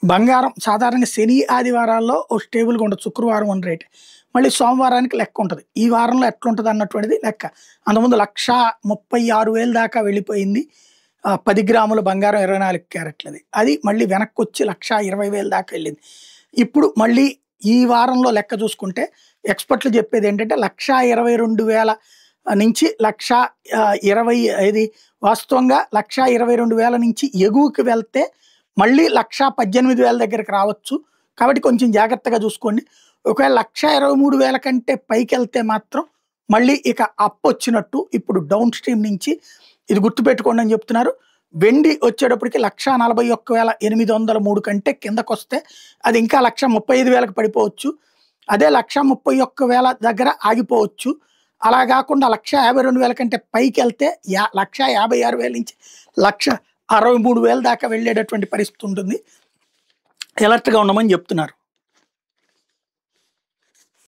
బంగారం సాధారణంగా శని, ఆదివారాల్లో ఓ స్టేబుల్‌గా ఉండదు. శుక్రవారం ఉన్న రేటే. మళ్ళీ సోమవారానికి లెక్కుంటది. ఈ వారంలో ఎట్లుంటది అన్నటువంటిది లెక్క. అంతకుముందు 1,36,000 దాకా వెళ్ళిపోయింది. 10 గ్రాముల బంగారం 24 క్యారెట్లది. అది మళ్ళీ వెనక్కొచ్చి 1,20,000 దాకా వెళ్ళింది. ఇప్పుడు మళ్ళీ ఈ వారంలో లెక్క చూసుకుంటే ఎక్స్‌పర్ట్‌లు చెప్పేదేంటంటే 1,22,000 నుంచి 1,20,000 ఇది వాస్తవంగా 1,22,000 నుంచి ఎగువకి వెళ్తే మళ్ళీ 1,18,000 దగ్గరికి రావచ్చు. కాబట్టి కొంచెం జాగ్రత్తగా చూసుకోండి. ఒకవేళ 1,23,000 కంటే పైకెళ్తే మాత్రం మళ్ళీ ఇక అప్పొచ్చినట్టు. ఇప్పుడు డౌన్ స్ట్రీమ్ నుంచి ఇది గుర్తుపెట్టుకోండి అని చెప్తున్నారు. వెండి వచ్చేటప్పటికి 1,41,803 కంటే కిందకొస్తే అది ఇంకా 1,35,000కి పడిపోవచ్చు. అదే 1,31,000 దగ్గర ఆగిపోవచ్చు. అలా కాకుండా 1,52,000 కంటే పైకెళ్తే 1,56,000 నుంచి 1,63,000 దాకా వెళ్ళేటటువంటి పరిస్థితి ఉంటుంది. అలర్ట్‌గా ఉండమని చెప్తున్నారు.